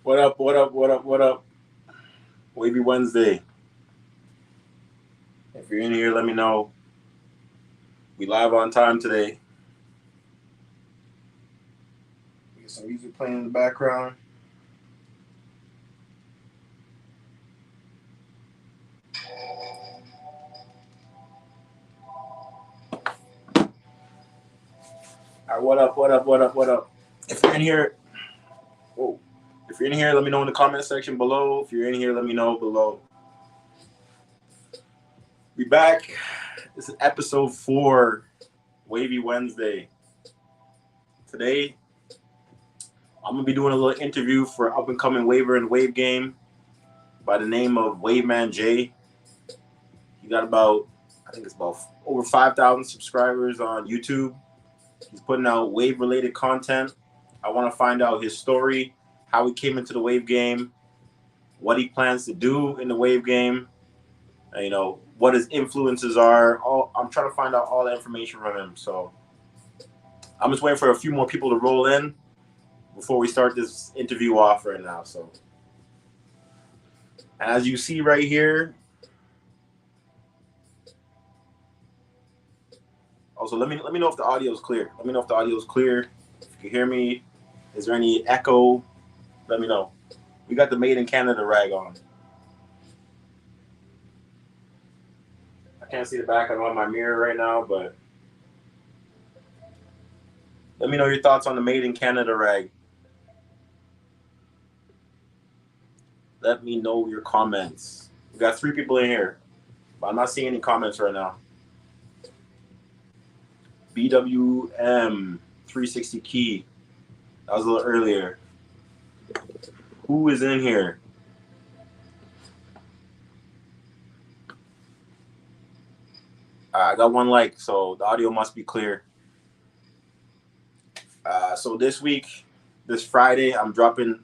What up, what up, what up, what up? Wavy Wednesday. If you're in here, let me know. We live on time today. We get some music playing in the background. All right, what up, what up, what up, what up? If you're in here, whoa. If you're in here, let me know in the comment section below. If you're in here, let me know below. We back. This is episode 4, Wavy Wednesday. Today, I'm going to be doing a little interview for up-and-coming waver and wave game by the name of Waveman J. He got about, I think it's about over 5,000 subscribers on YouTube. He's putting out wave-related content. I want to find out his story, how he came into the wave game, what he plans to do in the wave game, and, what his influences are. I'm trying to find out all the information from him. So I'm just waiting for a few more people to roll in before we start this interview off right now. So, and as you see right here, also let me know if the audio is clear. Let me know if the audio is clear. If you can hear me, is there any echo? Let me know. We got the Made in Canada rag on. I can't see the back. I don't have my mirror right now, but let me know your thoughts on the Made in Canada rag. Let me know your comments. We got 3 people in here, but I'm not seeing any comments right now. BWM 360 key. That was a little earlier. Who is in here? I got 1 like, so the audio must be clear. So this week, this Friday, I'm dropping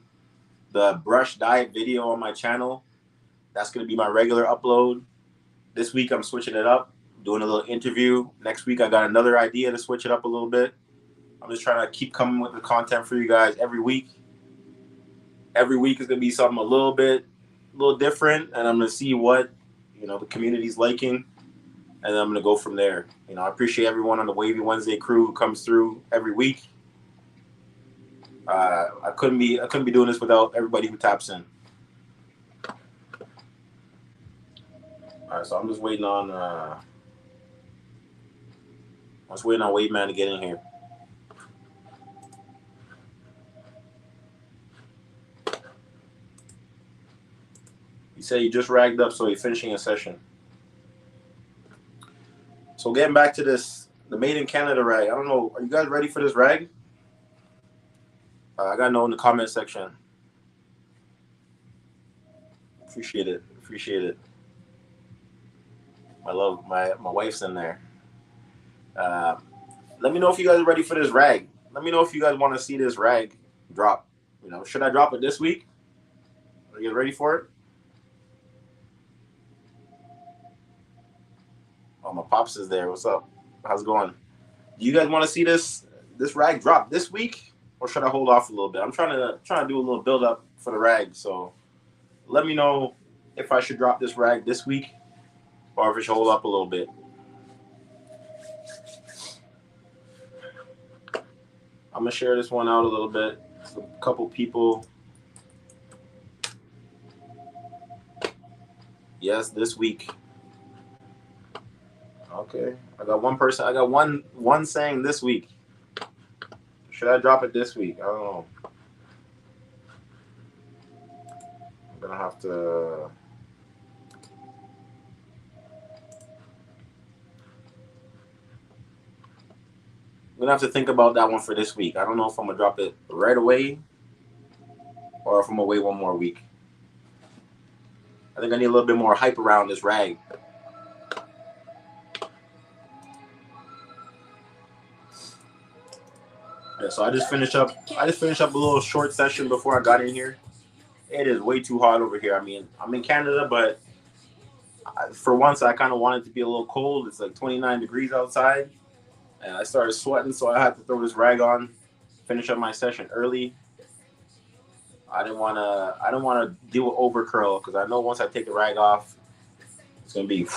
the brush diet video on my channel. That's going to be my regular upload. This week, I'm switching it up, doing a little interview. Next week, I got another idea to switch it up a little bit. I'm just trying to keep coming with the content for you guys every week. Every week is going to be something a little different, and I'm going to see what, the community's liking, and then I'm going to go from there. I appreciate everyone on the Wavy Wednesday crew who comes through every week. I couldn't be doing this without everybody who taps in. All right, so I'm just waiting on Waveman to get in here. He said he just ragged up, so he's finishing a session. So getting back to this, the Made in Canada rag. I don't know, are you guys ready for this rag? I gotta know in the comment section. Appreciate it. My love, my wife's in there. Let me know if you guys are ready for this rag. Let me know if you guys want to see this rag drop. Should I drop it this week? Are you guys ready for it? Oh, my pops is there. What's up? How's it going? Do you guys want to see this rag drop this week? Or should I hold off a little bit? I'm trying to do a little build up for the rag. So let me know if I should drop this rag this week or if it should hold up a little bit. I'm gonna share this one out a little bit. A couple people. Yes, this week. Okay, I got one person. I got one saying this week. Should I drop it this week? I don't know. I'm gonna have to. I'm gonna have to think about that one for this week. I don't know if I'm gonna drop it right away or if I'm gonna wait 1 more week. I think I need a little bit more hype around this rag. Yeah, so I just finished up a little short session before I got in here. It is way too hot over here. I mean, I'm in Canada, but for once I kind of wanted to be a little cold. It's like 29 degrees outside, and I started sweating, so I had to throw this rag on, finish up my session early. I didn't wanna deal with over curl because I know once I take the rag off, it's gonna be.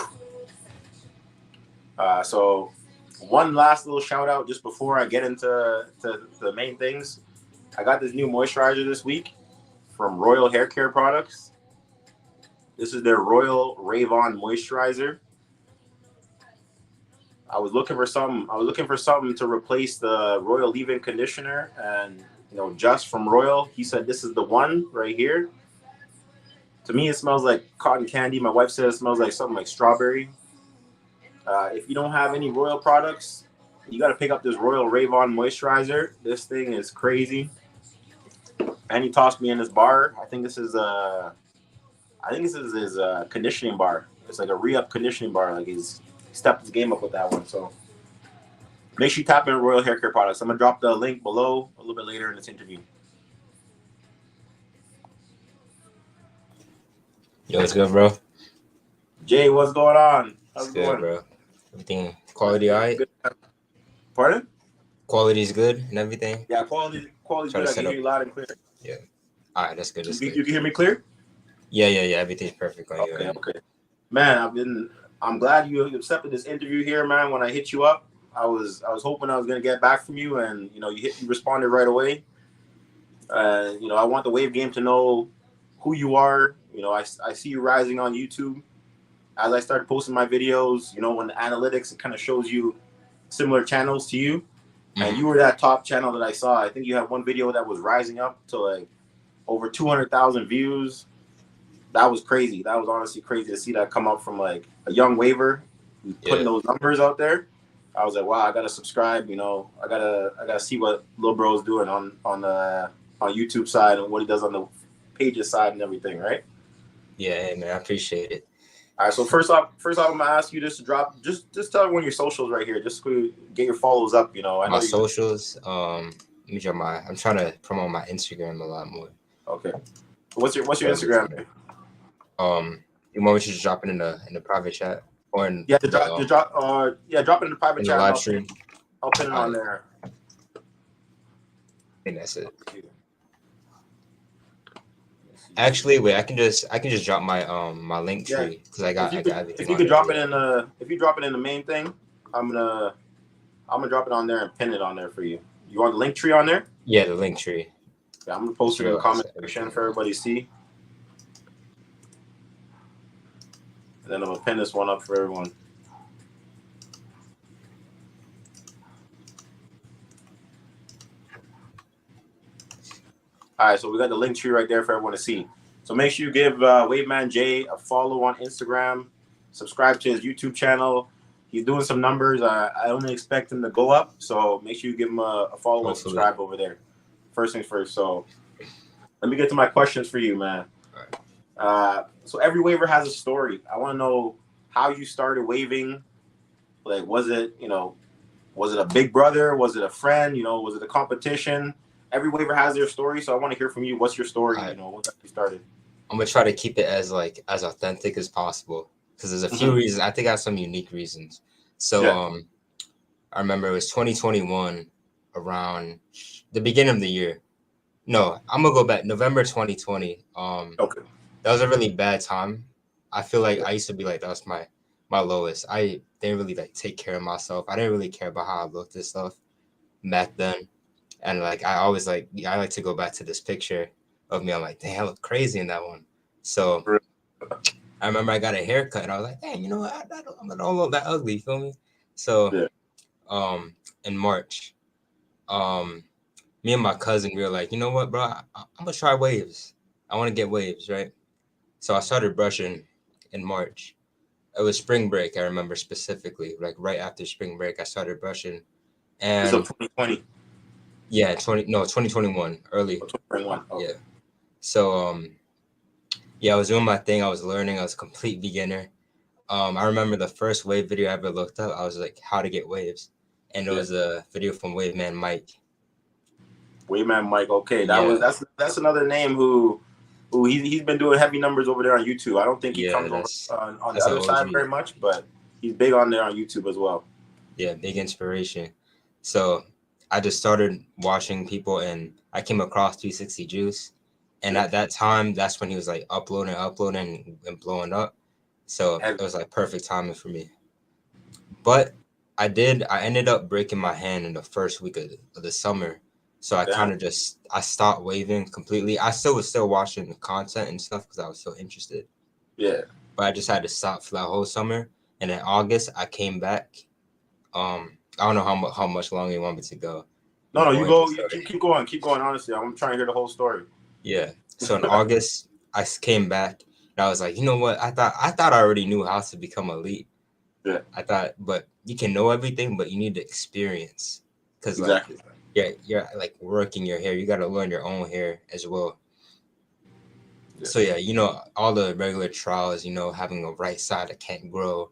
So one last little shout out just before I get into the main things. I got this new moisturizer this week from Royal Hair Care Products. This is their Royal Rave-On Moisturizer. I was looking for something to replace the Royal Leave-In Conditioner, and Just from Royal, he said this is the one right here. To me, it smells like cotton candy. My wife said it smells like something like strawberry. If you don't have any Royal products, you got to pick up this Royal Rave-On Moisturizer. This thing is crazy. And he tossed me in this bar. I think this is his conditioning bar. It's like a re-up conditioning bar. Like he stepped his game up with that one. So make sure you tap in Royal Hair Care Products. I'm gonna drop the link below a little bit later in this interview. Yo, what's good, bro? Jay, what's going on? How's It's it going, good, bro? Everything quality, all right? Pardon? Quality is good and everything? Yeah, quality's good. I can hear you loud and clear. Yeah. All right, that's good. You can hear me clear? Yeah. Everything's perfect on you. Okay. Man, I'm glad you accepted this interview here, man. When I hit you up, I was hoping I was gonna get back from you, and you responded right away. I want the Wave game to know who you are. I see you rising on YouTube. As I started posting my videos, when the analytics, it kind of shows you similar channels to you. And you were that top channel that I saw. I think you had one video that was rising up to like over 200,000 views. That was crazy. That was honestly crazy to see that come up from like a young waver putting those numbers out there. I was like, wow, I gotta subscribe. I gotta see what Lil Bro's doing on YouTube side and what he does on the pages side and everything, right? Yeah, hey, man, I appreciate it. All right, so first off, I'm gonna ask you just to drop, just tell everyone your socials right here, just to get your follows up. I know my socials. Let me drop I'm trying to promote my Instagram a lot more. Okay. What's your Instagram? You want me to just drop it in the private chat or in drop it in the private chat. Live stream. I'll pin it on there. I think that's it. Actually, wait. I can just drop my my link tree because I got everything. If you could drop it in the main thing, I'm gonna drop it on there and pin it on there for you. You want the link tree on there? Yeah, the link tree. Yeah, I'm gonna post it in the comment section for everybody to see. And then I'm gonna pin this one up for everyone. All right, so we got the link tree right there for everyone to see. So make sure you give Waveman Jay a follow on Instagram. Subscribe to his YouTube channel. He's doing some numbers. I only expect him to go up. So make sure you give him a follow and subscribe over there. First things first. So let me get to my questions for you, man. All right. So every waver has a story. I want to know how you started waving. Like, was it a big brother? Was it a friend? Was it a competition? Every waver has their story, so I want to hear from you. What's your story? What got you started? I'm gonna try to keep it as authentic as possible because there's a few reasons. I think I have some unique reasons. So I remember it was 2021, around the beginning of the year. No, I'm gonna go back November 2020. Okay. That was a really bad time. I feel like I used to be like that was my lowest. I didn't really take care of myself. I didn't really care about how I looked and stuff back then. And I like to go back to this picture of me. I'm like, dang, I look crazy in that one. So I remember I got a haircut and I was like, hey, you know what? I don't look that ugly, you feel me? So in March, me and my cousin, we were like, you know what, bro? I'm gonna try waves. I want to get waves, right? So I started brushing in March. It was spring break, I remember specifically. Like right after spring break, I started brushing. And 2020. Yeah, 2021, early. 2021. Okay. Yeah. So I was doing my thing. I was learning. I was a complete beginner. I remember the first wave video I ever looked up. I was like, how to get waves, and it was a video from Waveman Mike. Waveman Mike. Okay, that's another name who he's been doing heavy numbers over there on YouTube. I don't think he comes over on the other side very much, but he's big on there on YouTube as well. Yeah, big inspiration. So I just started watching people, and I came across 360 Juice, And at that time, that's when he was like uploading and blowing up. So it was like perfect timing for me. But I ended up breaking my hand in the first week of the summer. So I kind of I stopped waving completely. I was still watching the content and stuff because I was so interested. Yeah. But I just had to stop for that whole summer. And in August, I came back. I don't know how much longer you want me to go. No, you go. You keep going. Keep going. Honestly, I'm trying to hear the whole story. Yeah. So in August, I came back and I was like, you know what? I thought I already knew how to become elite. Yeah. I thought, but you can know everything, but you need the experience. Because exactly. you're like working your hair. You got to learn your own hair as well. Yeah. So yeah, all the regular trials, having a right side that can't grow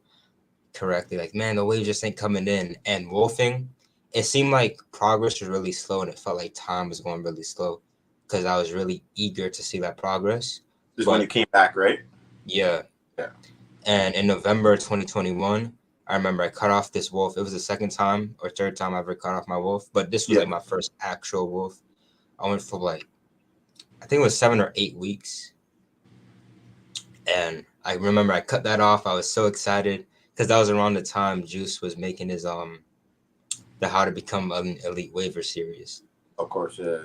correctly. Like, man, the wave just ain't coming in. And wolfing, it seemed like progress was really slow, and it felt like time was going really slow because I was really eager to see that progress. Just when you came back, right? Yeah. Yeah. And in November 2021, I remember I cut off this wolf. It was the second time or third time I ever cut off my wolf, but this was like my first actual wolf. I went for like, I think it was 7 or 8 weeks. And I remember I cut that off. I was so excited because that was around the time Juice was making his the How to Become an Elite Waver series. Of course, yeah.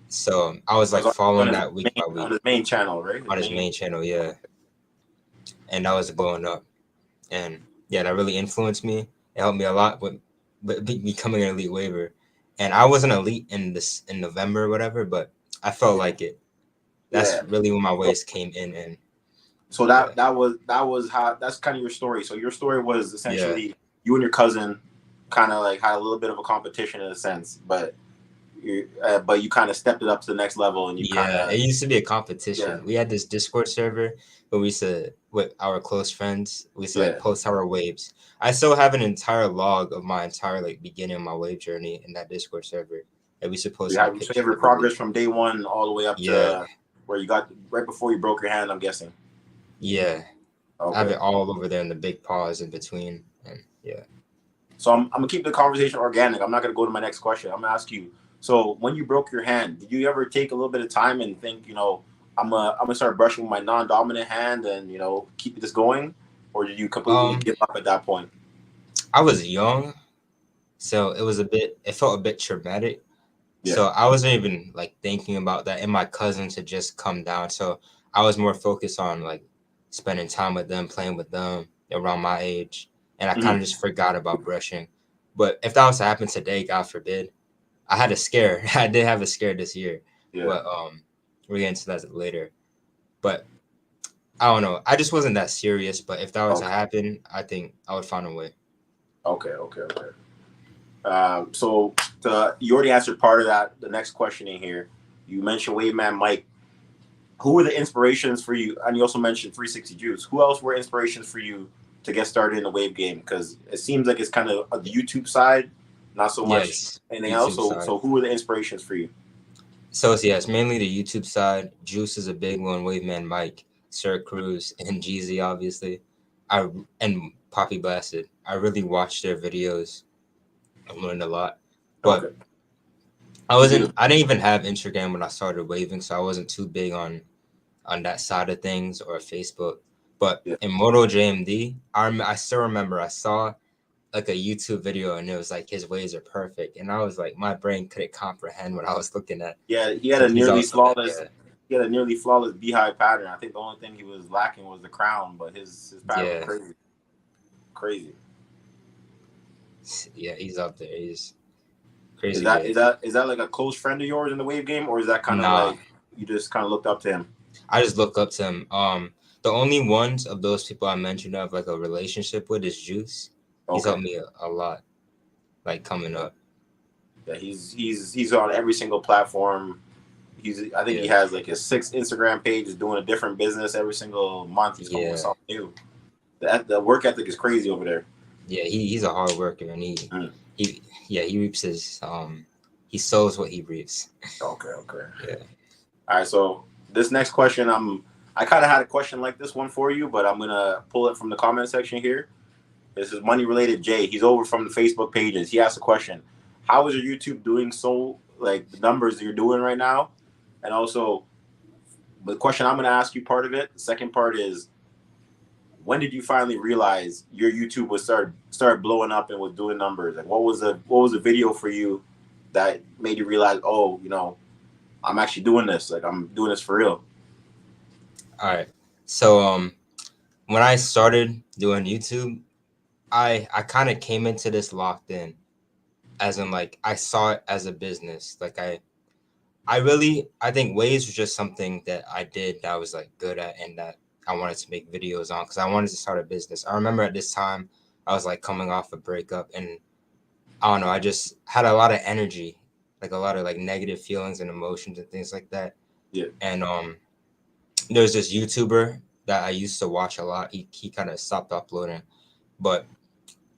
So I was like following that week by week on his main channel, right? On his main channel, yeah. And that was blowing up, and yeah, that really influenced me. It helped me a lot with becoming an elite waver. And I wasn't elite in November or whatever, but I felt like it. That's really when my waves came in. And so that was how, that's kind of your story. So your story was essentially you and your cousin kind of like had a little bit of a competition in a sense, but you kind of stepped it up to the next level, and it used to be a competition. We had this Discord server where we used to, with our close friends, we used to like post our waves. I still have an entire log of my entire like beginning of my wave journey in that Discord server that we supposed to have your progress from day one all the way up to where you got right before you broke your hand, I'm guessing. Yeah. Okay. I have it all over there in the big pause in between. And so I'm gonna keep the conversation organic. I'm not gonna go to my next question. I'm gonna ask you, so when you broke your hand, did you ever take a little bit of time and think, I'm gonna start brushing with my non-dominant hand and keep this going, or did you completely give up at that point? I was young, so it felt a bit traumatic. So I wasn't even like thinking about that. And my cousins had just come down, so I was more focused on like spending time with them, playing with them around my age, and I kind of just forgot about brushing. But if that was to happen today, God forbid, I had a scare. I did have a scare this year, but we'll get into that later. But I don't know. I just wasn't that serious. But if that was to happen, I think I would find a way. Okay. So you already answered part of that. The next question in here, you mentioned Waveman Mike. Who were the inspirations for you? And you also mentioned 360 Juice. Who else were inspirations for you to get started in the wave game? Because it seems like it's kind of the YouTube side, not so much anything else. So who were the inspirations for you? So it's mainly the YouTube side. Juice is a big one. Waveman Mike, Sir Cruz, and Jeezy, obviously. And Poppy Blasted. I really watched their videos. I learned a lot. But I didn't even have Instagram when I started waving, so I wasn't too big on that side of things, or Facebook. But in Moto JMD, I still remember I saw like a YouTube video and it was like his waves are perfect, and I was like, my brain couldn't comprehend what I was looking at. Yeah, he had a nearly flawless beehive pattern. I think the only thing he was lacking was the crown, but his pattern was crazy. Yeah, he's up there. He's crazy. Is that like a close friend of yours in the wave game, or is that kind of like you just kind of looked up to him? I just look up to him. The only ones of those people I mentioned I have like a relationship with is Juice. He's helped me a lot, like coming up. Yeah, he's on every single platform. I think he has like his 6 Instagram pages, doing a different business every single month. He's coming with something new. The work ethic is crazy over there. Yeah, he's a hard worker, and he reaps his he sows what he reaps. Okay. Yeah. All right, so this next question, I kind of had a question like this one for you, but I'm gonna pull it from the comment section here. This is money related. Jay, he's over from the Facebook pages. He asked a question: how is your YouTube doing? So like the numbers that you're doing right now, and also the question I'm going to ask you, part of it. The second part is, when did you finally realize your YouTube was start blowing up and was doing numbers? Like, what was the video for you that made you realize, oh, I'm actually doing this. Like, I'm doing this for real. All right. So when I started doing YouTube, I kind of came into this locked in, as in like I saw it as a business. Like I think waves was just something that I did that I was like good at and that I wanted to make videos on because I wanted to start a business. I remember at this time I was like coming off a breakup and I don't know, I just had a lot of energy, like a lot of like negative feelings and emotions and things like that. Yeah. And there's this YouTuber that I used to watch a lot. He kind of stopped uploading, but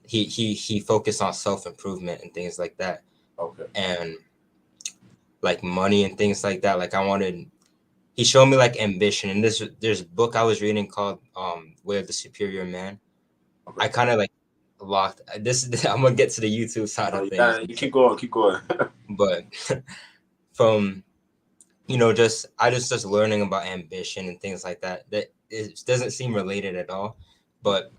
he focused on self-improvement and things like that. Okay. And like money and things like that. Like he showed me like ambition. And there's a book I was reading called Way of the Superior Man. Okay. I kind of like locked this. I'm gonna get to the YouTube side of things. You keep going. But from just learning about ambition and things like that, that it doesn't seem related at all. But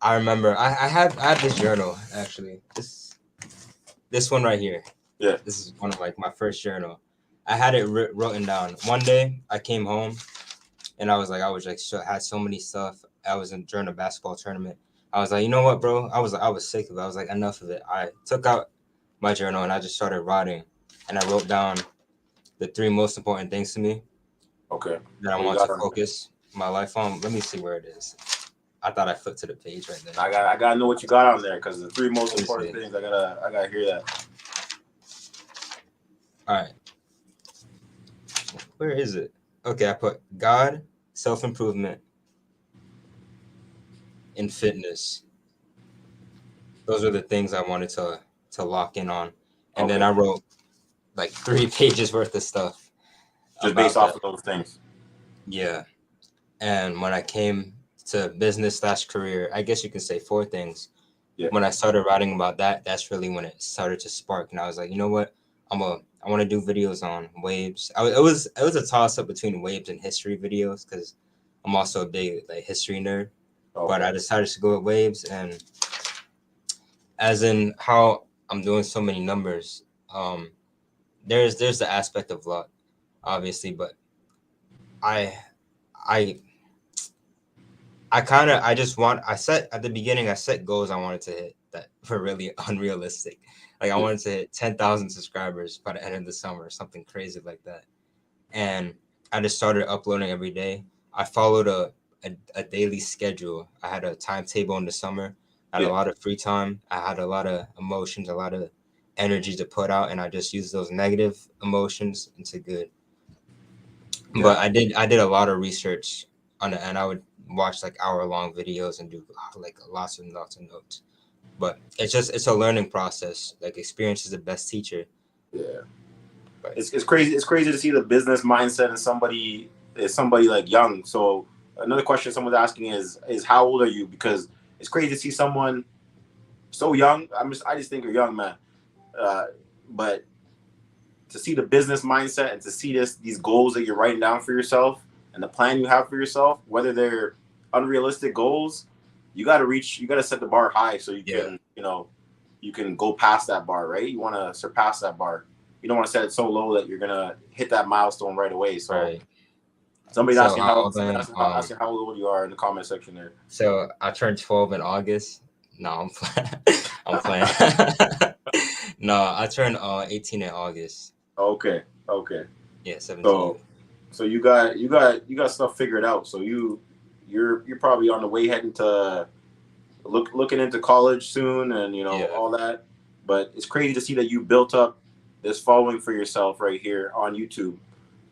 I remember I have this journal actually. This one right here. Yeah. This is one of like my first journal. I had it written down. One day I came home and I was like had so many stuff. I was during a basketball tournament. I was like, you know what, bro? I was sick of it. I was like, enough of it. I took out my journal and I just started writing, and I wrote down the 3 most important things to me. Okay. That I want to focus my life on. Let me see where it is. I thought I flipped to the page right there. I gotta know what you got on there because the 3 most important things. I gotta hear that. All right. Where is it? Okay, I put God, self-improvement, and fitness. Those are the things I wanted to lock in on. And then I wrote like 3 pages worth of stuff. Just based off of those things. Yeah. And when I came to business/career, I guess you can say 4 things. Yeah. When I started writing about that, that's really when it started to spark. And I was like, you know what? I want to do videos on waves. It was a toss up between waves and history videos because I'm also a big like history nerd. Okay. But I decided to go with waves, and as in how I'm doing so many numbers, there's the aspect of luck, obviously, but I set at the beginning, I set goals I wanted to hit that were really unrealistic. Like I wanted to hit 10,000 subscribers by the end of the summer, something crazy like that. And I just started uploading every day. I followed a daily schedule. I had a timetable in the summer. I had a lot of free time. I had a lot of emotions, a lot of energy to put out, and I just used those negative emotions into good. Yeah. But I did a lot of research on it, and I would watch like hour-long videos and do like lots and lots of notes. But it's a learning process. Like experience is the best teacher. Yeah. But it's crazy. It's crazy to see the business mindset in somebody like young. So another question someone's asking is how old are you? Because it's crazy to see someone so young. I just think you're young, man. But to see the business mindset and to see these goals that you're writing down for yourself and the plan you have for yourself, whether they're unrealistic goals, you got to set the bar high so you can, you can go past that bar, right? You want to surpass that bar. You don't want to set it so low that you're going to hit that milestone right away. So right. Somebody's asking how old you are in the comment section there. So I turned 12 in August. No, I'm playing. I'm playing. No, I turned 18 in August. Okay. Yeah, 17. So you got stuff figured out. So you're probably on the way heading to looking into college soon, and all that. But it's crazy to see that you built up this following for yourself right here on YouTube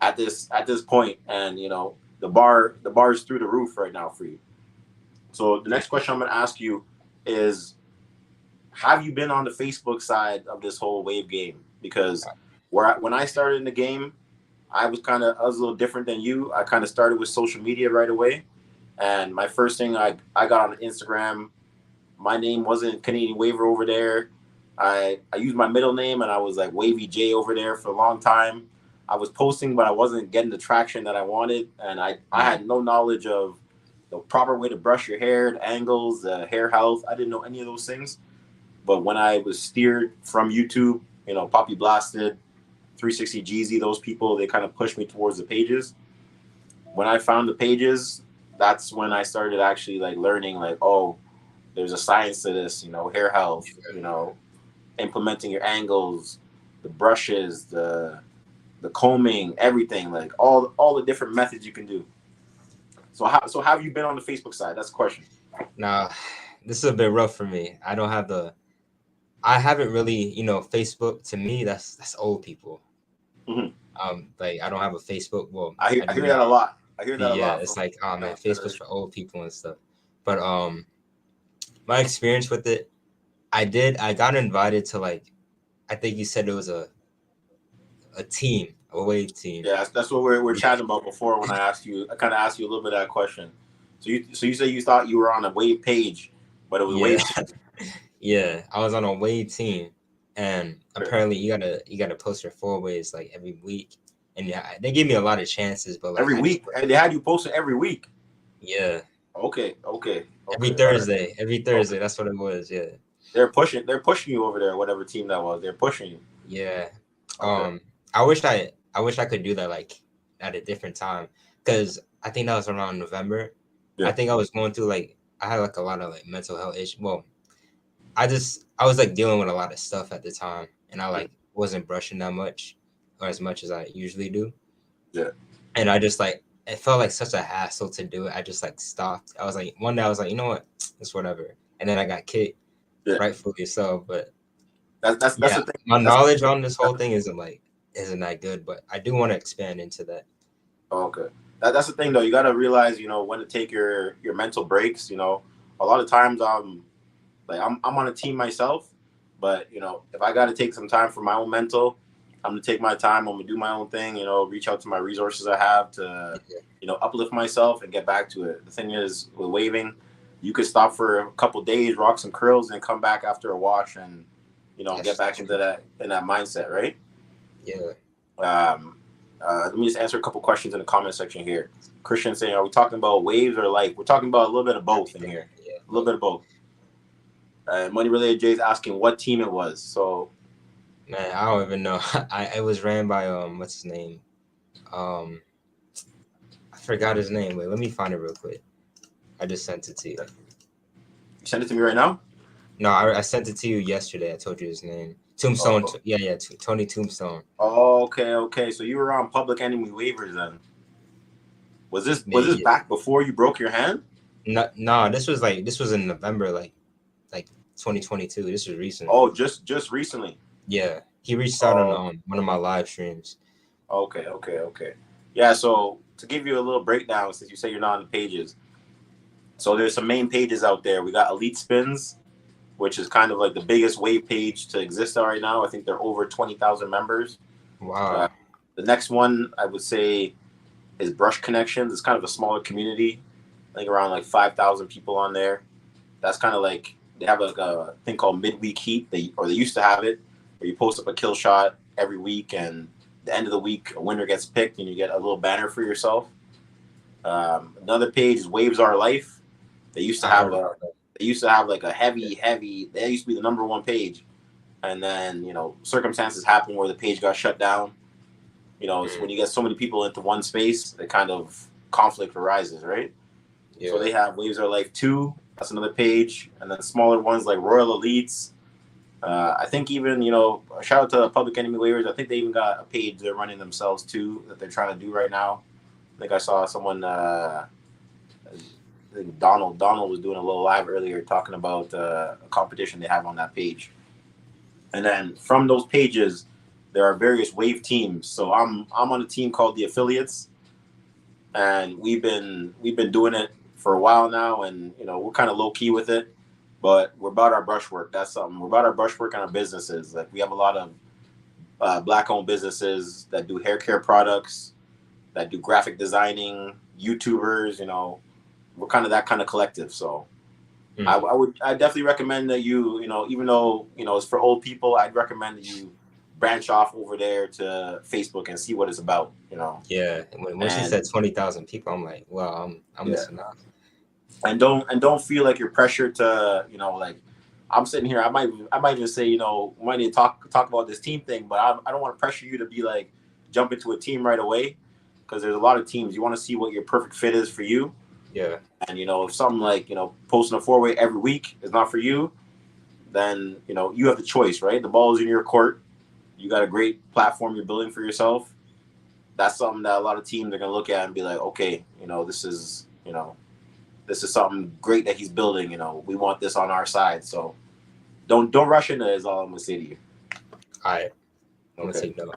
at this point, and the bar is through the roof right now for you. So the next question I'm going to ask you is, have you been on the Facebook side of this whole wave game? Because when I started in the game, I was a little different than you. I kind of started with social media right away. And my first thing I got on Instagram, my name wasn't Canadianwaver over there. I used my middle name, and I was like Wavy J over there for a long time. I was posting, but I wasn't getting the traction that I wanted, and I had no knowledge of the proper way to brush your hair, the angles, the hair health. I didn't know any of those things. But when I was steered from YouTube, Poppy Blasted, 360 Jeezy, those people, they kind of pushed me towards the pages. When I found the pages, that's when I started actually like learning, like, oh, there's a science to this, hair health, implementing your angles, the brushes, the combing, everything, like all the different methods you can do. So how have you been on the Facebook side? That's the question. Nah, this is a bit rough for me. I haven't really, Facebook to me that's old people. Mm-hmm. Like I don't have a Facebook. Well, I I do hear that a now. lot. I hear that a Yeah, lot it's from like, oh man, Facebook's for old people and stuff. But my experience with it, I got invited to, like, I think you said it was a team, a wave team. Yeah, that's what we're chatting about before when I kind of asked you a little bit of that question. So you say you thought you were on a wave page, but it was a Yeah. wave team. Yeah, I was on a wave team, and apparently you gotta post your 4 waves like every week, and yeah, they gave me a lot of chances, but like Every I just week, and they had you posting every week. yeah, Okay. every All right. Thursday, that's what it was. Yeah, They're pushing you over there, whatever team that was. They're pushing you. yeah. Okay. I wish I could do that like at a different time, because I think that was around November. I Yeah. think I was going through, like, I had like a lot of like mental health issues. Well, I was like dealing with a lot of stuff at the time, and I like wasn't brushing that much or as much as I usually do. Yeah. And I just like, it felt like such a hassle to do it. I just like stopped. I was like, one day I was like, you know what, it's whatever. And then I got kicked, Yeah. rightfully so. But That's yeah, the thing. my knowledge on this whole thing isn't that good, but I do want to expand into that. Okay. That's the thing though. You got to realize, when to take your mental breaks. A lot of times I'm on a team myself, but if I got to take some time for my own mental, I'm gonna take my time. I'm gonna do my own thing. Reach out to my resources I have to, uplift myself and get back to it. The thing is, with waving, you could stop for a couple days, rock some curls, and come back after a wash, and get back into that mindset, right? Yeah. Let me just answer a couple questions in the comment section here. Christian saying, "Are we talking about waves or light?" We're talking about a little bit of both in here. Yeah. A little bit of both. Money Related Jay's asking what team it was. So, Man, I don't even know. It was ran by what's his name? I forgot his name. Wait, let me find it real quick. I just sent it to you. you send it to me right now. No, I sent it to you yesterday. I told you his name. Tombstone. Oh. Yeah, Tony Tombstone. Okay. So you were on Public Enemy waivers then. Was this Yeah. back before you broke your hand? No, this was in November, like 2022. This was recent. Oh, just recently. Yeah, he reached out on one of my live streams. Okay. Yeah, so to give you a little breakdown, since you say you're not on the pages, so there's some main pages out there. We got Elite Spins, which is kind of like the biggest wave page to exist right now. I think they're over 20,000 members. Wow. The next one I would say is Brush Connections. It's kind of a smaller community. I think around like 5,000 people on there. That's kind of like, they have like a thing called Midweek Heat. They used to have it, where you post up a kill shot every week, and the end of the week a winner gets picked and you get a little banner for yourself. Another page is Waves Are Life. They used to have like a heavy. They used to be the number one page, and then circumstances happened where the page got shut down. It's when you get so many people into one space, the kind of conflict arises, right? Yeah. So they have Waves Are Life 2. That's another page, and then smaller ones like Royal Elites. I think even shout out to Public Enemy Waivers. I think they even got a page they're running themselves too that they're trying to do right now. I think I saw someone. I think Donald was doing a little live earlier talking about a competition they have on that page. And then from those pages, there are various wave teams. So I'm on a team called the Affiliates, and we've been doing it for a while now, and we're kind of low key with it, but we're about our brushwork. That's something. We're about our brushwork and our businesses. Like, we have a lot of Black-owned businesses that do hair care products, that do graphic designing, YouTubers. We're kind of that kind of collective. So I definitely recommend that you even though it's for old people, I'd recommend that you branch off over there to Facebook and see what it's about, you know. Yeah, when she said 20,000 people, I'm like, well, I'm Yeah. missing out. And don't feel like you're pressured to, you know, like I'm sitting here. I might even say, you know, we might need to talk about this team thing, but I don't want to pressure you to be like jump into a team right away, because there's a lot of teams. You want to see what your perfect fit is for you. Yeah. And you know, if something like, you know, posting a 4-way every week is not for you, then you know you have the choice, right? The ball is in your court. You got a great platform you're building for yourself. That's something that a lot of teams are gonna look at and be like, okay, you know, this is something great that he's building. You know, we want this on our side. So don't rush into it, is all I'm gonna say to you. All right. I'm Okay. gonna take note.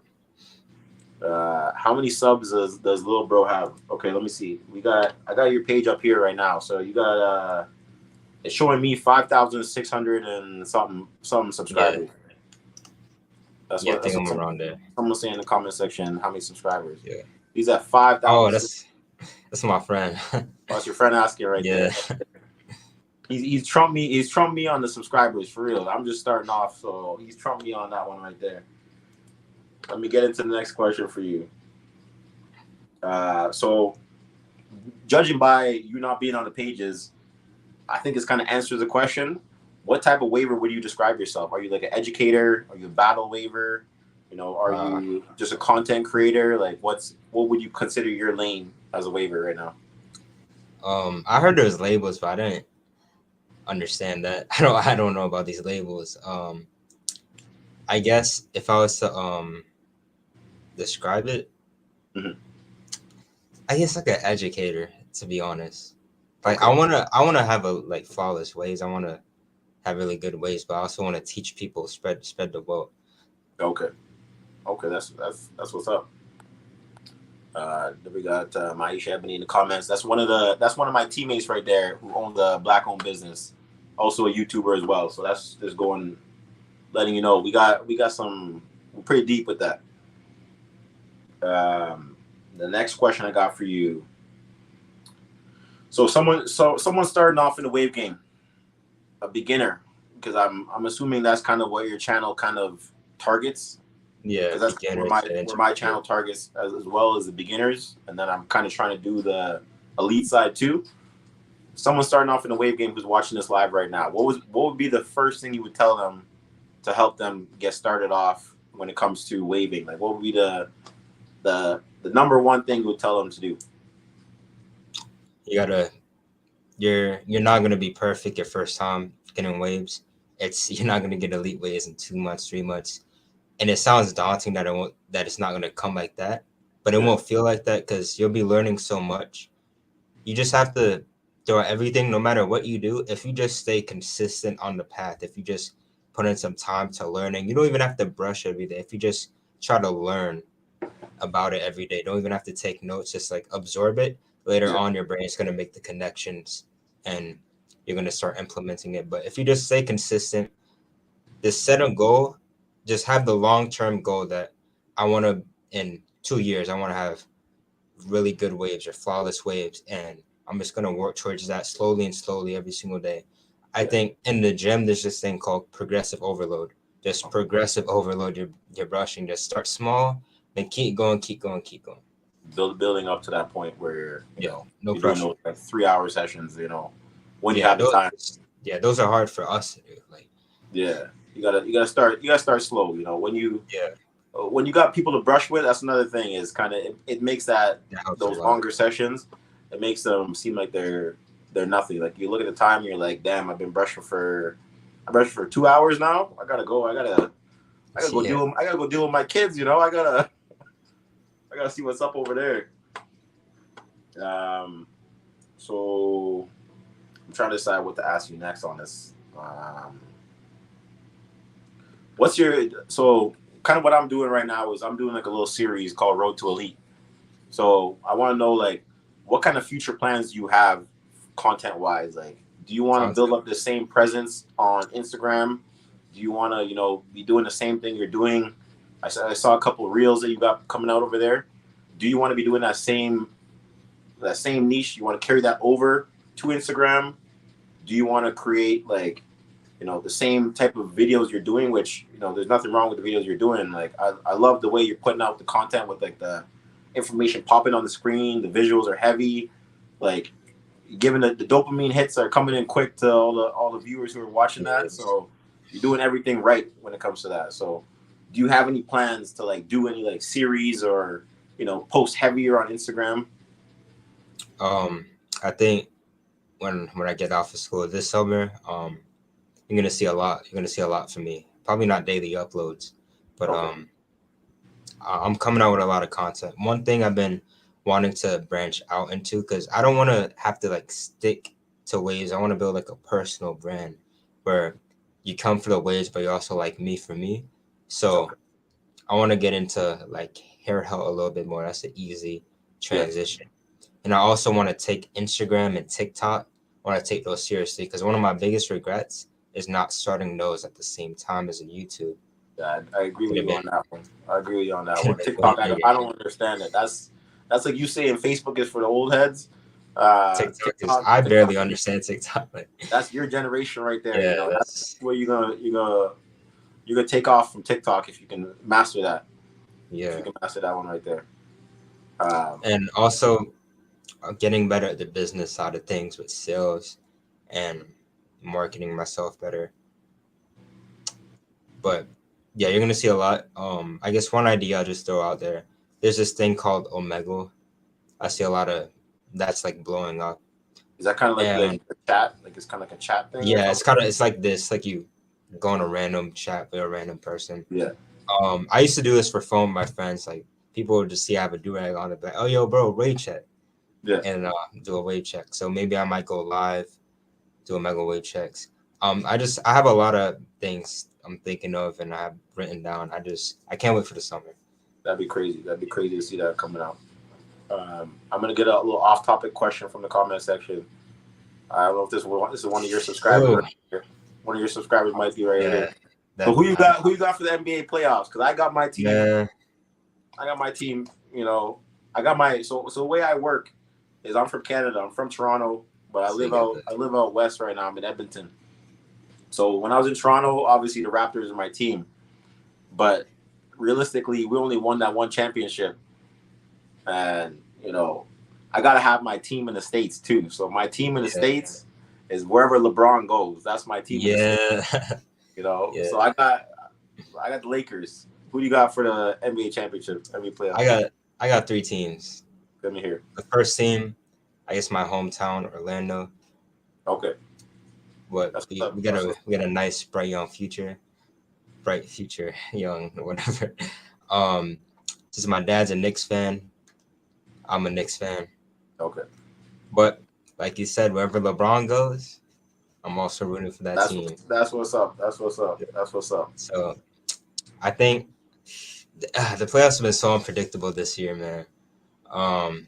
How many subs does little bro have? Okay, let me see. I got your page up here right now. So you got it's showing me 5,600 and something subscribers. Yeah. That's Yeah, I what think I'm around there. someone say in the comment section. How many subscribers? Yeah. He's at 5,000. Oh, that's my friend. That's your friend asking right Yeah. there. He's trumped me. He's trumped me on the subscribers for real. I'm just starting off, so he's trumped me on that one right there. Let me get into the next question for you. So, judging by you not being on the pages, I think this kind of answers the question. What type of waver would you describe yourself? Are you like an educator? Are you a battle waver? You know, are you just a content creator? Like, what would you consider your lane as a waver right now? I heard there's labels, but I didn't understand that. I don't know about these labels. I guess if I was to describe it, I guess like an educator, to be honest. Like, okay. I wanna have a like flawless waves. I wanna have really good waves, but I also want to teach people, spread the wealth. Okay, that's what's up. We got Maisha Ebony in the comments. That's one of my teammates right there who own the black-owned business, also a YouTuber as well. So that's just letting you know we got some. We're pretty deep with that. The next question I got for you. So someone starting off in the wave game, a beginner, because I'm assuming that's kind of what your channel kind of targets. Yeah, because that's where my channel targets as well as the beginners, and then I'm kind of trying to do the elite side too. Someone starting off in the wave game who's watching this live right now, what would be the first thing you would tell them to help them get started off when it comes to waving? Like, what would be the number one thing you would tell them to do? You're not gonna be perfect your first time getting waves. You're not gonna get elite waves in 2 months, 3 months. And it sounds daunting that it's not gonna come like that, but it won't feel like that because you'll be learning so much. You just have to throw everything, no matter what you do. If you just stay consistent on the path, if you just put in some time to learning, you don't even have to brush every day. If you just try to learn about it every day, don't even have to take notes, just like absorb it. Later on, your brain is gonna make the connections and you're gonna start implementing it. But if you just stay consistent, just set a goal. Just have the long-term goal that I want to, in 2 years, I want to have really good waves or flawless waves. And I'm just going to work towards that slowly and slowly every single day. I think in the gym, there's this thing called progressive overload. Just progressive overload your brushing. Just start small and keep going. Building up to that point where, you know, no you're pressure. doing those, like 3-hour sessions, you know, when you have the time. Yeah, those are hard for us to do. Like, yeah. You gotta start slow. You know, when you got people to brush with, that's another thing. Is kind of it makes those longer sessions, it makes them seem like they're nothing. Like you look at the time, and you're like, damn, I've brushed for 2 hours now. I gotta go deal with my kids. You know, I gotta see what's up over there. So I'm trying to decide what to ask you next on this. So kind of what I'm doing right now is I'm doing like a little series called Road to Elite. So I want to know, like, what kind of future plans do you have content wise? Like, do you want to build up the same presence on Instagram? Do you want to, you know, be doing the same thing you're doing? I saw a couple of reels that you got coming out over there. Do you want to be doing that same niche? You want to carry that over to Instagram? Do you want to create like the same type of videos you're doing, which, there's nothing wrong with the videos you're doing. Like, I love the way you're putting out the content with like the information popping on the screen. The visuals are heavy. Like, given the dopamine hits are coming in quick to all the viewers who are watching that. So you're doing everything right when it comes to that. So do you have any plans to like do any like series or, post heavier on Instagram? I think when I get off of school this summer, you're gonna see a lot. You're gonna see a lot from me. Probably not daily uploads, but Okay. I'm coming out with a lot of content. One thing I've been wanting to branch out into, because I don't want to have to like stick to waves. I want to build like a personal brand where you come for the waves, but you also like me for me. So Okay. I want to get into like hair health a little bit more. That's an easy Yeah. transition. And I also want to take Instagram and TikTok. I want to take those seriously, because one of my biggest regrets is not starting those at the same time as a YouTube. Yeah, I agree Could with have you on been, that one. I agree with you on that could one. have been way TikTok, bigger. I don't understand it. That's like you saying Facebook is for the old heads. TikTok is, TikTok, I TikTok, barely understand TikTok, but that's your generation right there. yeah, That's that's, where you're gonna take off from TikTok if you can master that. If you yeah. can master that one right there. Um, And also getting better at the business side of things with sales and marketing myself better. But yeah, you're gonna see a lot. I guess one idea I'll just throw out there. There's this thing called Omega. I see a lot of that's like blowing up. is that kind of like And a chat? Like it's kind of like a chat thing or yeah, something? it's like this, like you go on a random chat with a random person. Yeah. I used to do this for fun with my friends. Like people would just see I have a durag on it, but oh yo, bro, wave check, Yeah. and do a wave check. So maybe I might go live, do a mega wave checks. I have a lot of things I'm thinking of and I have written down. I can't wait for the summer. That'd be crazy. That'd be crazy to see that coming out. I'm gonna get a little off-topic question from the comment section. I don't know if this is one of your subscribers Oh right here. One of your subscribers might be right yeah, here. So that who you got? Who you got for the NBA playoffs? Because I got my team. man. I got my team. I got my so the way I work is I'm from Canada. I'm from Toronto, but I So you live got out I live out west right now. I'm in Edmonton. So when I was in Toronto, obviously the Raptors are my team, but realistically, we only won that one championship, and I gotta have my team in the States too. So my team in the yeah, States is wherever LeBron goes. That's my team in the States. yeah, yeah. So I got the Lakers. Who do you got for the NBA championship? NBA playoff? I got three teams. Let me hear. The first team, I guess my hometown, Orlando. Okay, But that's what's we, up. we got a we got a nice bright future, young whatever. Since my dad's a Knicks fan, I'm a Knicks fan. Okay, But like you said, wherever LeBron goes, I'm also rooting for that team. that's what's up. That's what's up. That's what's up. So I think the playoffs have been so unpredictable this year, man. Um,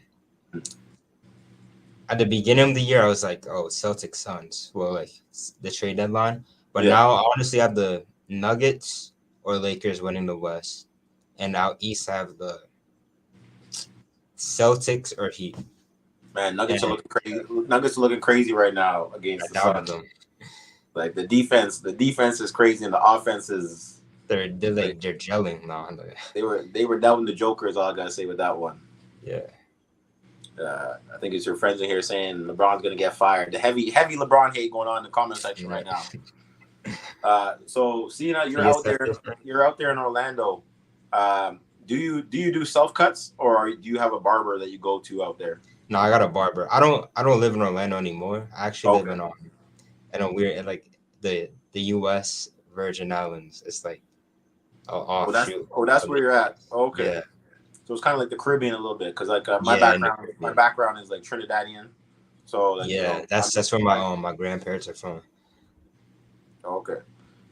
at the beginning of the year, I was like, "Oh, Celtics Suns." Well, like the trade deadline, but Yeah, now I honestly have the Nuggets or Lakers winning the West, and out East I have the Celtics or Heat. man. Nuggets are And looking crazy. Nuggets are looking crazy right now I against the doubted Suns. them. Like the defense is crazy, and the offense is They're like like they're gelling now. they were down the Joker. Is all I gotta say with that one. Yeah, I think it's your friends in here saying LeBron's gonna get fired. The heavy LeBron hate going on in the comment section right now. So seeing that I guess that's different. you're out there in Orlando, do you do self cuts or do you have a barber that you go to out there? No, I got a barber. I don't live in Orlando anymore. I actually live Okay. in a weird like the U.S. Virgin Islands. It's like an offshoot That's of where the you're at. Okay. yeah So it's kind of like the Caribbean a little bit because like yeah in the my Caribbean. background is like Trinidadian. So like Yeah, I'm that's where my grandparents are from. okay.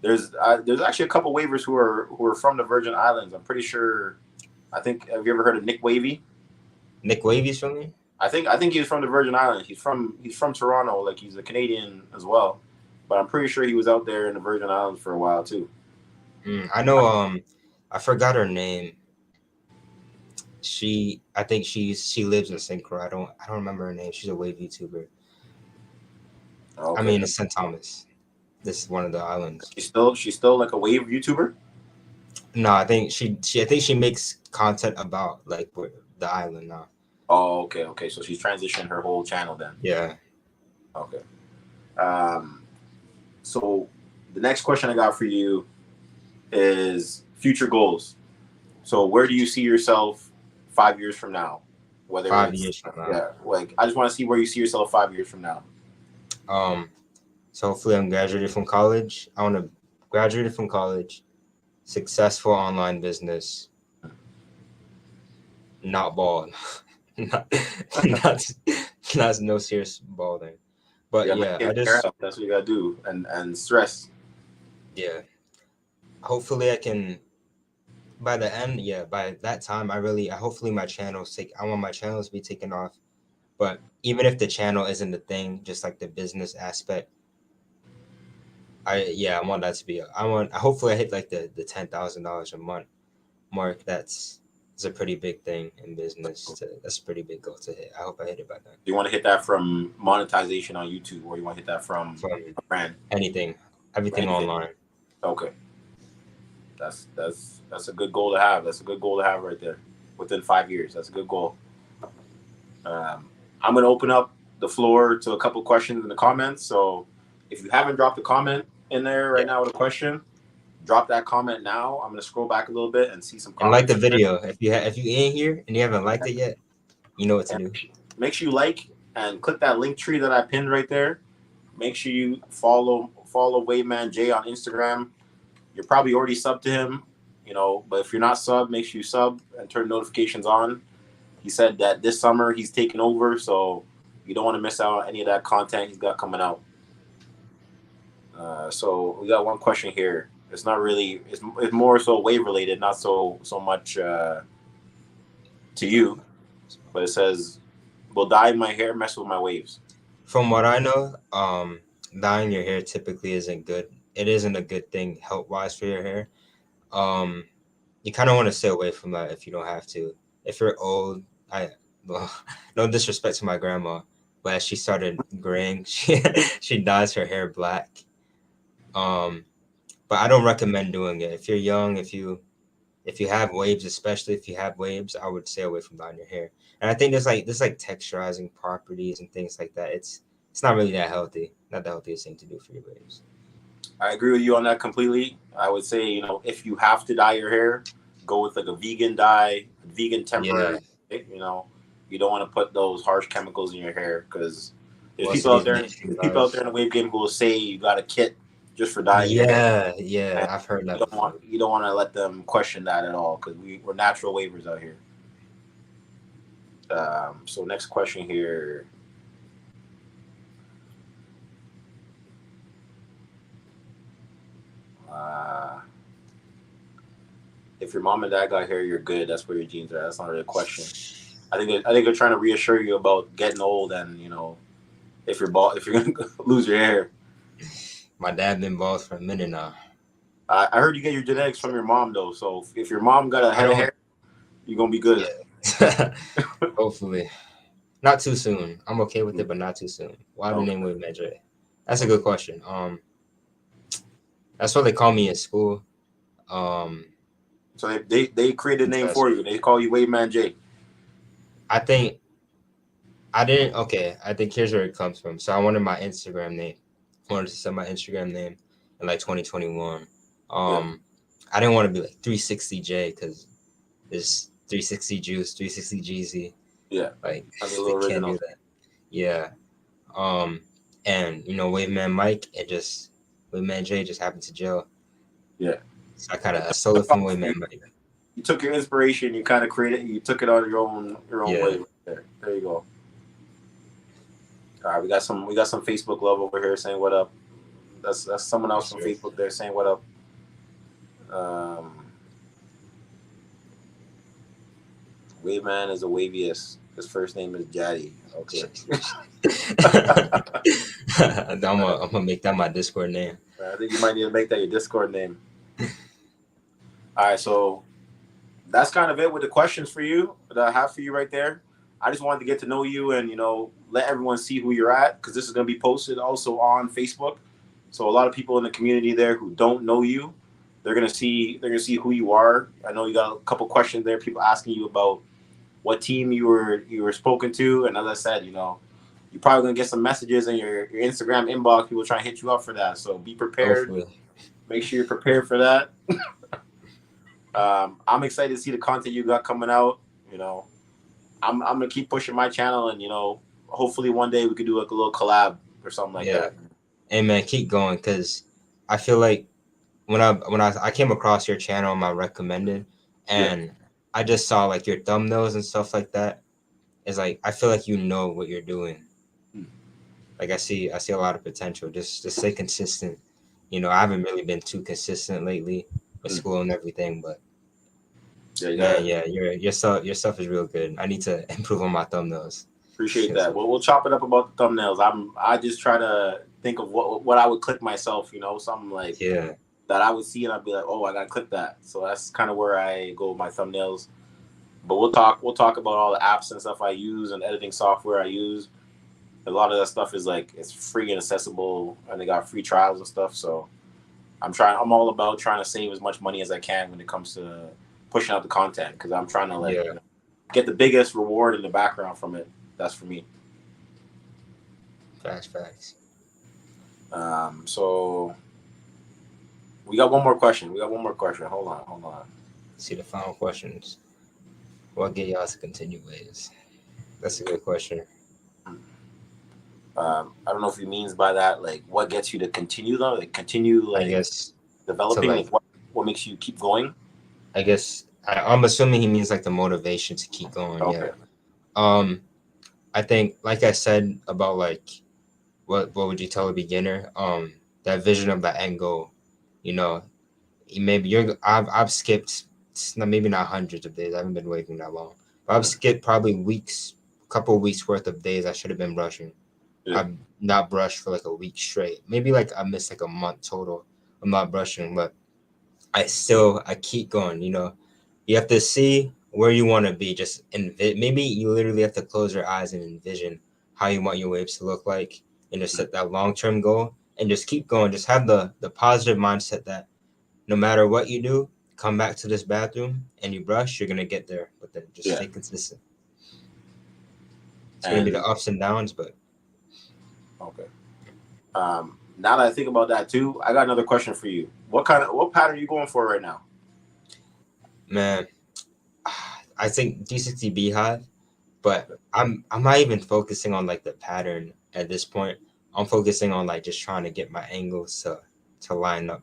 There's actually a couple waivers who are from the Virgin Islands. I'm pretty sure. I think have you ever heard of Nick Wavy? Nick Wavy's from me. I think he's from the Virgin Islands. He's from Toronto. Like he's a Canadian as well, but I'm pretty sure he was out there in the Virgin Islands for a while too. I know. I forgot her name. I think she lives in St. Croix. I don't remember her name. She's a wave YouTuber. I Okay. mean, in St. Thomas. This is one of the islands. She's still like a wave YouTuber. No, I think I think she makes content about like the island now. Oh, okay. So she's transitioned her whole channel then. Yeah. Okay. So the next question I got for you is future goals. So where do you see yourself 5 years from now? Whether 5 years from now. yeah, like I just want to see where you see yourself 5 years from now. So hopefully I'm graduated from college. I want to graduate from college, successful online business, not bald, not, not, not no serious balding. But yeah, I just that's what you gotta do, and stress. Yeah, hopefully I can by the end. Yeah, by that time, hopefully my I want my channels to be taken off. But even if the channel isn't the thing, just like the business aspect, I want that to be. Hopefully I hit like the $10,000 a month mark. That's a pretty big thing in business. That's a pretty big goal to hit. I hope I hit it by then. Do you want to hit that from monetization on YouTube, or you want to hit that from a brand? Everything online. Okay, that's a good goal to have. That's a good goal to have right there. Within 5 years, that's a good goal. I'm gonna open up the floor to a couple questions in the comments. So if you haven't dropped a comment in there right now with a question, drop that comment now. I'm gonna scroll back a little bit and see some comments. And like the video. If you ain't here and you haven't liked it yet, you know what to do. Make sure you like and click that link tree that I pinned right there. Make sure you follow Waveman J on Instagram. You're probably already subbed to him, but if you're not subbed, make sure you sub and turn notifications on. He said that this summer he's taking over, so you don't want to miss out on any of that content he's got coming out. So we got one question here. It's not really. It's more so wave related, not so much to you. But it says, "Will dyeing my hair mess with my waves?" From what I know, dyeing your hair typically isn't good. It isn't a good thing health wise for your hair. You kind of want to stay away from that if you don't have to. If you're old, no disrespect to my grandma, but as she started graying, she dyes her hair black. But I don't recommend doing it. If you're young, if you have waves, especially if you have waves, I would stay away from dyeing your hair. And I think there's like texturizing properties and things like that. It's not really that healthy. Not the healthiest thing to do for your waves. I agree with you on that completely. I would say, if you have to dye your hair, go with like a vegan dye, vegan temporary. Yeah. You don't want to put those harsh chemicals in your hair because there's people out there in the wave game who will say you got a kit just for dyeing your hair. Yeah, I've heard that. You don't want to let them question that at all because we're natural wavers out here. So next question here. If your mom and dad got hair, you're good. That's where your genes are. That's not really a question. I think they're trying to reassure you about getting old and if you're gonna lose your hair. My dad been bald for a minute now. I heard you get your genetics from your mom though. So if your mom got a head of hair, you're gonna be good. Yeah. Hopefully, not too soon. I'm okay with it, but not too soon. Why the name Wavy Wednesday? That's a good question. That's what they call me in school. So they created a name for you. They call you Waveman J. I think I didn't. Okay, I think here's where it comes from. So I wanted my Instagram name. I wanted to set my Instagram name in like 2021. I didn't want to be like 360J because there's 360 Juice, 360 Jeezy. Yeah, like they can't do that. Yeah. And Waveman Mike, Waveman J just happened to jail. Yeah. So I stole it from Waveman Mike. You took your inspiration, you kind of created, you took it on your own way. There you go. All right, we got some Facebook love over here saying what up. That's someone else from Facebook there saying what up. Waveman is a waviest. His first name is Jaddy. Okay. I'm gonna make that my Discord name. I think you might need to make that your Discord name. All right, so that's kind of it with the questions for you that I have for you right there. I just wanted to get to know you and let everyone see who you're at because this is going to be posted also on Facebook. So a lot of people in the community there who don't know you, they're gonna see who you are. I know you got a couple questions there. People asking you about what team you were spoken to, and as I said, you're probably gonna get some messages in your Instagram inbox. People trying to hit you up for that. So be prepared. Hopefully. Make sure you're prepared for that. I'm excited to see the content you got coming out. You know, I'm gonna keep pushing my channel, and hopefully one day we could do like a little collab or something like Yeah. that. Hey man, keep going, because I feel like when I came across your channel on my recommended, Yeah. and I just saw like your thumbnails and stuff like that. It's like I feel like you know what you're doing. Hmm. Like I see a lot of potential. Just stay consistent. I haven't really been too consistent lately with Hmm. school and everything, but Yeah, you man, gotta yeah, your stuff is real good. I need to improve on my thumbnails. appreciate that. Well, we'll chop it up about the thumbnails. I just try to think of what I would click myself. Something like Yeah, that I would see, and I'd be like, oh, I gotta click that. So that's kind of where I go with my thumbnails. But we'll talk about all the apps and stuff I use and editing software I use. A lot of that stuff is like it's free and accessible, and they got free trials and stuff. So I'm all about trying to save as much money as I can when it comes to pushing out the content, because I'm trying to yeah, get the biggest reward in the background from it. That's for me. facts. So we got one more question. Hold on. See the final questions. What get y'all to continue waves? That's a good question. I don't know if he means by that like what gets you to continue though, like continue I like guess to developing, like like what makes you keep going. I'm assuming he means like the motivation to keep going. Yeah. Okay. Um, I think like I said about like what would you tell a beginner? That vision of the end goal. You know, maybe I've skipped maybe not hundreds of days. I haven't been waiting that long, but I've skipped probably weeks, couple of weeks worth of days I should have been brushing. Yeah. I've not brushed for like a week straight. Maybe like I missed like a month total. I'm not brushing, but I keep going. You have to see where you want to be. Just maybe you literally have to close your eyes and envision how you want your waves to look like, and just set that long term goal and just keep going. Just have the positive mindset that no matter what you do, come back to this bathroom and you brush, you're gonna get there. But then just Yeah. stay consistent. It's gonna be the And ups and downs, but okay. Now that I think about that too, I got another question for you. What pattern are you going for right now? man, I think D60 Beehive. But I'm not even focusing on like the pattern at this point. I'm focusing on like just trying to get my angles to line up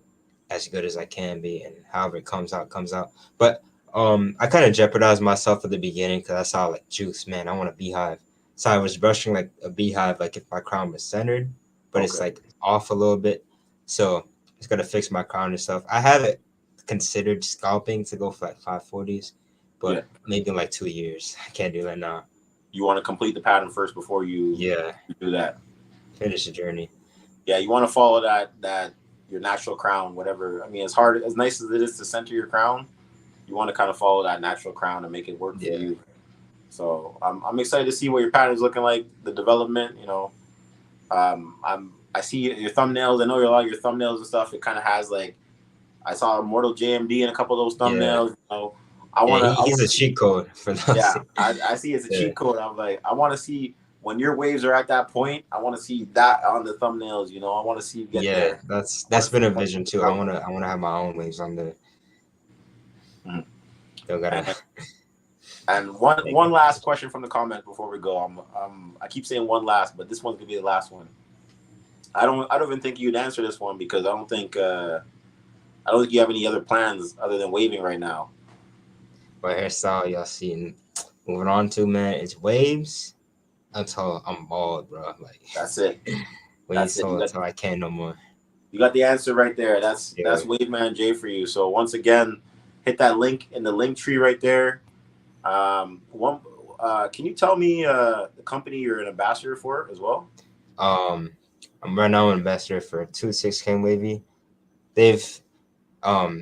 as good as I can be, and however it comes out comes out. But I kind of jeopardized myself at the beginning because I saw like juice, man. I want a beehive, so I was brushing like a beehive, like if my crown was centered, but it's Okay. like off a little bit. So it's gonna fix my crown and stuff. I haven't considered scalping to go for like 540s, Yeah. but maybe in like 2 years. I can't do that now. You want to complete the pattern first before Yeah, you do that. finish the journey. Yeah, you want to follow that your natural crown, whatever. I mean, as nice as it is to center your crown, you want to kind of follow that natural crown and make it work for Yeah, you. So I'm excited to see what your pattern is looking like, the development. I see your thumbnails. I know a lot of your thumbnails and stuff. It kind of has like I saw Immortal JMD in a couple of those yeah, thumbnails. I yeah. wanna He's a cheat code for those. yeah, I see it's a Yeah, cheat code. I'm like, I want to see when your waves are at that point. I want to see that on the thumbnails. I want to see you get yeah. there. I want That's to see been a you vision too. I go. wanna have my own waves on the. Mhm. Still gotta. And, and one Thank one you. last question from the comment before we go. I keep saying one last, but this one's gonna be the last one. I don't even think you'd answer this one because I don't think you have any other plans other than waving right now. But hairstyle y'all seen. Moving on to, man, it's waves until I'm bald, bro. Like That's it. waves That's it. till until I can't no more. You got the answer right there. That's Yeah. Wave Man J for you. So once again, hit that link in the link tree right there. One, can you tell me the company you're an ambassador for as well? Um, I'm right now an investor for 2 6K Wavy. They've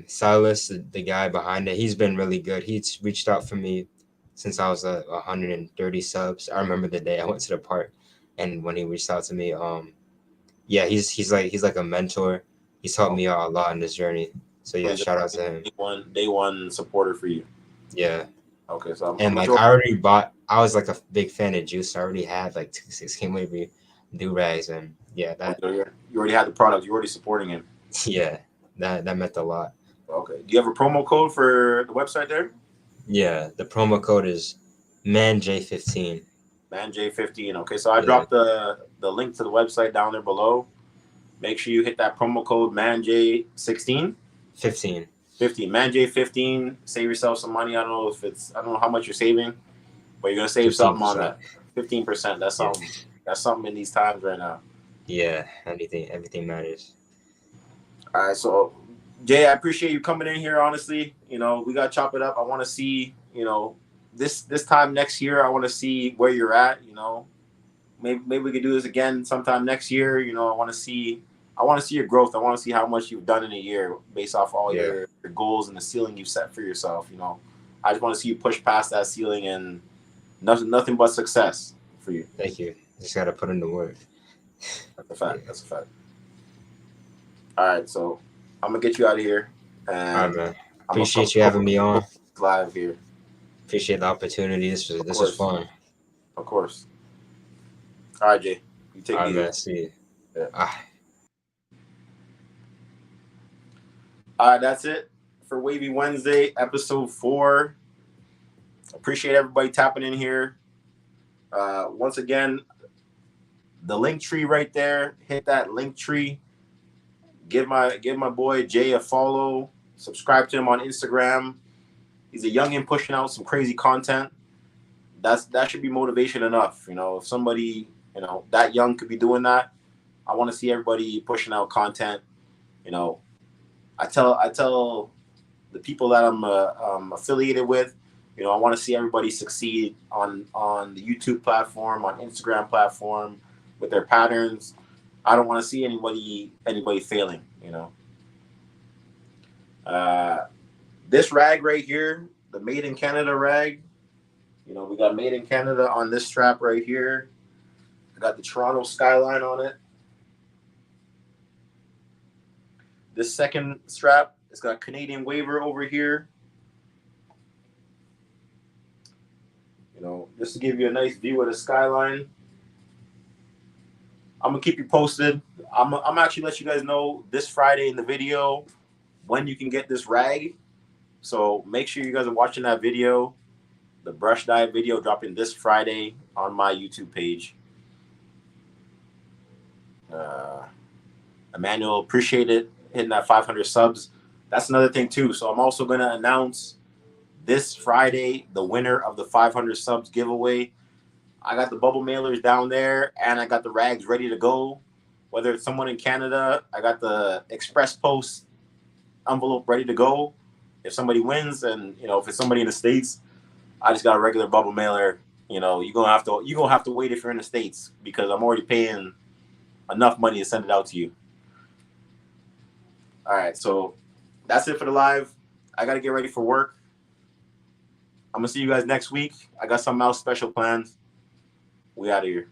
Silas, the guy behind it, he's been really good. He's reached out for me since I was at 130 subs. I remember the day I went to the park, and when he reached out to me, Yeah, he's like a mentor. He's helped me out a lot in this journey. So So yeah, he's shout out a to him. day one supporter for you. Yeah. Okay, so I'm And gonna like throw. I was like a big fan of Juice. I already had like 16 Wavy DURAGS, and yeah, Oh, that you already had the product. You're already supporting him. yeah, that meant a lot. Okay. Do you have a promo code for the website there? Yeah, the promo code is ManJ15. ManJ15. Okay, so I Yeah, dropped the link to the website down there below. Make sure you hit that promo code ManJ16. 15. 15. ManJ15. Save yourself some money. I don't know how much you're saving, but you're gonna save something on 15%. that. 15%. That's Yeah, something. That's something in these times right now. yeah. Everything matters. All right, so Jay, I appreciate you coming in here. Honestly, we gotta chop it up. I want to see, this time next year. I want to see where you're at. Maybe we could do this again sometime next year. I want to see your growth. I want to see how much you've done in a year based off all Yeah, your goals and the ceiling you've set for yourself. I just want to see you push past that ceiling and nothing but success for you. thank you. Just gotta put in the work. That's a Yeah. fact. That's a fact. All right, so I'm gonna get you out of here, All right, and man. I'm gonna come Appreciate you having me on. live here. Appreciate the opportunity. Of This was course, fun. of course. All right, Jay, you take All it right, easy. man. See you. Yeah. Ah. All right, that's it for Wavy Wednesday, episode 4. Appreciate everybody tapping in here. Once again, the link tree right there. Hit that link tree. Give my boy Jay a follow. Subscribe to him on Instagram. He's a youngin pushing out some crazy content. That should be motivation enough. If somebody that young could be doing that, I want to see everybody pushing out content. I tell the people that I'm affiliated with, I want to see everybody succeed on the YouTube platform, on Instagram platform, with their patterns. I don't want to see anybody failing. This rag right here, the Made in Canada rag. We got Made in Canada on this strap right here. I got the Toronto skyline on it. This second strap, it's got Canadianwaver over here. Just to give you a nice view of the skyline. I'm gonna keep you posted. I'm actually let you guys know this Friday in the video when you can get this rag. So make sure you guys are watching that video. The brush dye video dropping this Friday on my YouTube page. Emmanuel, appreciate it hitting that 500 subs. That's another thing too. So I'm also gonna announce this Friday the winner of the 500 subs giveaway. I got the bubble mailers down there, and I got the rags ready to go. Whether it's someone in Canada, I got the express post envelope ready to go. If somebody wins, and if it's somebody in the States, I just got a regular bubble mailer. You're gonna have to wait if you're in the States because I'm already paying enough money to send it out to you. All right, so that's it for the live. I gotta get ready for work. I'm gonna see you guys next week. I got something else special planned. We out of here.